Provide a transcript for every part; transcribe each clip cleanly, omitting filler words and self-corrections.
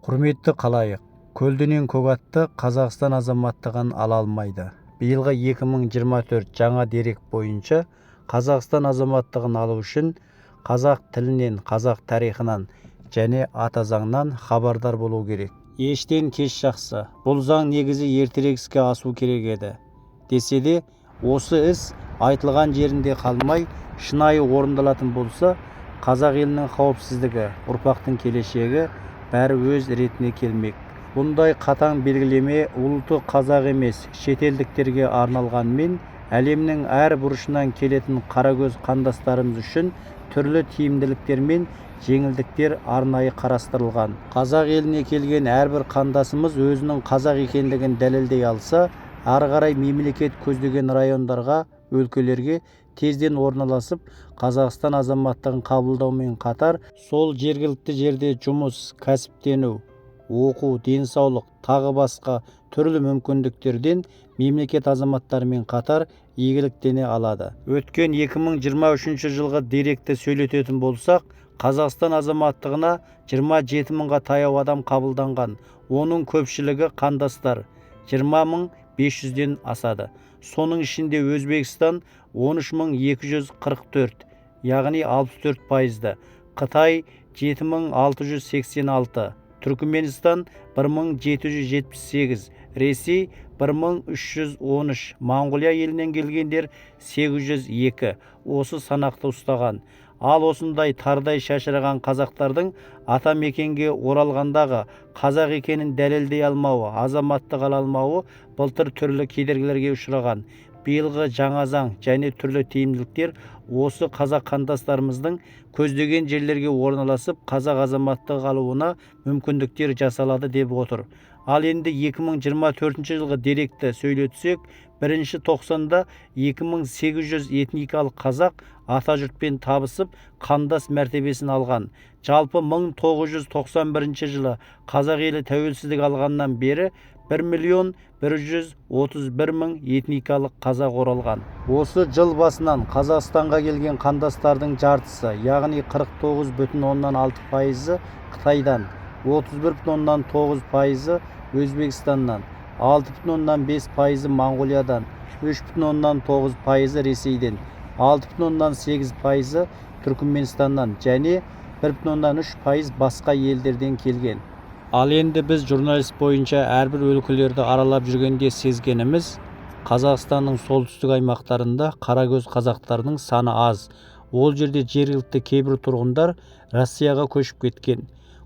Құрметті қалайық, көлденең көк атты Қазақстан азаматтығын ала алмайды. Биылғы 2024 жаңа дерек бойынша Қазақстан азаматтығын алу үшін қазақ тілінен, қазақ тарихынан және ата заңнан хабардар болу керек. Ештен кеш жақсы. Бұл заң негізі ертерек іске асу керек еді. Десе де, осы іс айтылған жерінде қалмай, шынайы орындалатын болса, қазақ елінің қауіпсіздігі, ұрпақтың келешегі бәрі өз ретіне келмек. Бұндай қатаң белгілеме ұлты қазақ емес, шетелдіктерге арналғанмен, әлемнің әр бұрышынан келетін қарагөз қандастарымыз үшін түрлі тиімділіктер мен жеңілдіктер арнайы қарастырылған. Қазақ еліне келген әрбір қандасымыз өзінің қазақ екендігін дәлелдей алса, ары қарай мемлекет көздеген райондарға, өлкелерге тезден орналасып, Қазақстан азаматтығын қабылдаумен қатар, сол жергілікті жерде жұмыс, кәсіптену, оқу, денсаулық, тағы басқа түрлі мүмкіндіктерден мемлекет азаматтарымен қатар игіліктене алады. Өткен 2023 жылғы деректі сөйлететін болсақ, Қазақстан азаматтығына 27 мыңға таяу адам қабылданған. Оның көпшілігі қандастар, 20.500-ден асады. Соның ішінде Өзбекстан 13.244, яғни 64%, Қытай 7.686, Түркменстан 1.778, Ресей 1.313, Моңғолия елінен келгендер 802 осы санақты ұстаған. Ал осындай тардай шашыраған қазақтардың ата мекенге оралғандағы қазақ екенін дәлелдей алмауы, азаматтық ала алмауы былтыр түрлі кедергілерге ұшыраған. Биылғы жаңа заң және түрлі тиімділіктер осы қазақ қандастарымыздың көздеген жерлерге орналасып, қазақ азаматтығы алуына мүмкіндіктер жасалады деп отыр. Ал енді 2024 жылғы деректі сөйлетсек, бірінші тоқсанда 2800 этникалық қазақ атажұртпен табысып, қандас мәртебесін алған. Жалпы 1991 жылы қазақ елі тәуелсіздік алғаннан бері 1.131.000 этникалық қазақ оралған. Осы жыл басынан Қазақстанға келген қандастардың жартысы, яғни 49,6% Қытайдан, 31,9% Өзбекстаннан, 6,5% Моңғолиядан, 3,9% Ресейден, 6,8% Түркменстаннан және 1,3% басқа елдерден келген. Ал енді біз журналист бойынша әрбір өлкелерді аралап жүргенде сезгеніміз, Қазақстанның солтүстік аймақтарында қарагөз қазақтардың саны аз. Ол жерде жергілікті кейбір тұрғындар Россияға көшіп кеткен.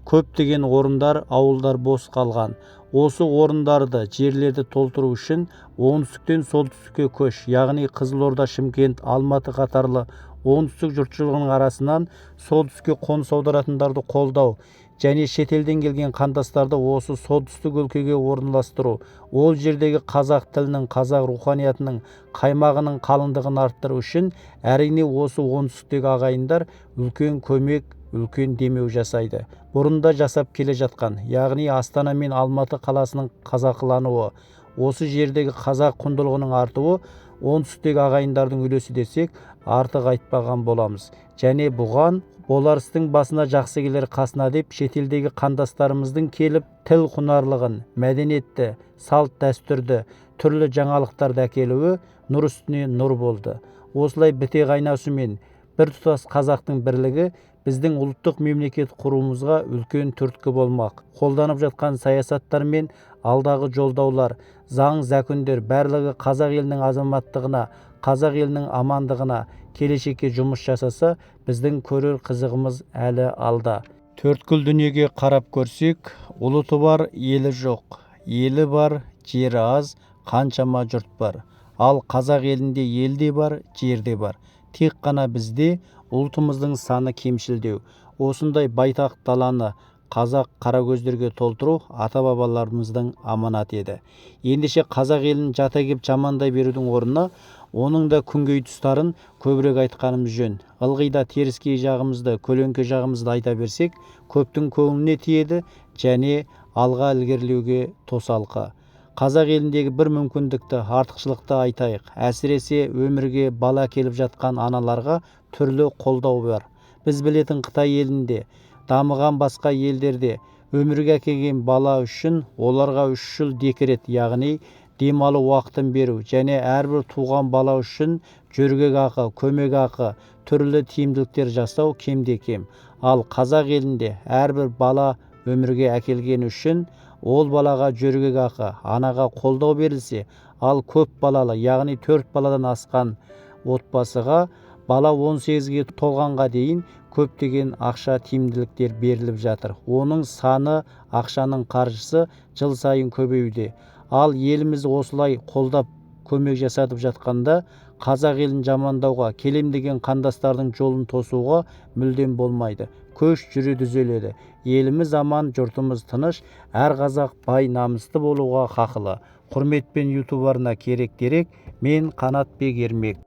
Көптеген орындар, ауылдар бос қалған. Осы орындарды, жерлерді толтыру үшін оңтүстіктен солтүстікке көш, яғни Қызылорда, Шымкент, Алматы қатарлы оңтүстік жұртшылығының арасынан солтүстікке қоныс аударатындарды қолдау және шетелден келген қандастарды осы солтүстік өлкеге орналастыру, ол жердегі қазақ тілінің, қазақ руханиятының, қаймағының қалыңдығын арттыру үшін әрине осы оңтүстіктегі ағайындар үлкен көмек, үлкен демеу жасайды. Бұрында жасап келе жатқан, яғни Астана мен Алматы қаласының қазақылануы, осы жердегі қазақ құндылығының артуы, оңтүстіктегі ағайындардың үлесі десек, артық айтпаған боламыз. Және бұған боларыстың басына жақсы келер қасына деп шетелдегі қандастарымыздың келіп тіл құнарлығын, мәдениетті, салт дәстүрді, түрлі жаңалықтарды әкелуі нұр үстіне нұр болды. Осылай біте қайнасумен біртұтас қазақтың бірлігі біздің ұлттық мемлекет құруымызға үлкен түрткі болмақ. Қолданып жатқан саясаттар мен алдағы жолдаулар, заң, зәкүндер барлығы қазақ елінің азаматтығына, қазақ елінің амандығына, келешекке жұмыс жасаса, біздің көрер қызығымыз әлі алда. Төрткүл дүниеге қарап көрсек, ұлыты бар, елі жоқ. Елі бар, жері аз, қаншама жұрт бар. Ал қазақ елінде елде бар, жерде бар. Тек қана бізде ұлтымыздың саны кемшілдеу. Осындай байтақ даланы қазақ қарагөздерге толтыру ата-бабаларымыздың аманат еді. Ендеше қазақ елін жата кеп жамандай берудің орнына, оның да күнгей тұстарын көбірек айтқанымыз жөн. Ылғи да теріскей жағымызды, көлеңке жағымызды айта берсек, көптің көңіліне тиеді және алға ілгерілеуге тосалқы. Қазақ еліндегі бір мүмкіндікті, артықшылықты айтайық. Әсіресе өмірге бала келіп жатқан аналарға түрлі қолдау бар. Біз білетін Қытай елінде, дамыған басқа елдерде өмірге келген бала үшін оларға 3 жыл декрет, яғни демалу уақытын беру және әрбір туған бала үшін жөргек ақы, көмек ақы, түрлі тиімділіктер жасау кемде-кем. Ал қазақ елінде әрбір бала өмірге әкелген үшін ол балаға жөргек ақы, анаға қолдау берілсе, ал көп балалы, яғни 4 баладан асқан отбасыға бала 18-ге толғанға дейін көптеген ақша тиімділіктер беріліп жатыр. Оның саны, ақшаның қаржысы жыл сайын көбеюде. Ал еліміз осылай қолдап көмек жасатып жатқанда қазақ елін жамандауға, келем деген қандастардың жолын тосуға мүлдем болмайды. Көш жүре түзеледі. Еліміз аман, жұртымыз тыныш, әр қазақ бай намысты болуға хақылы. Құрметпен YouTube арна керек-дерек, мен Қанатбек Ермек.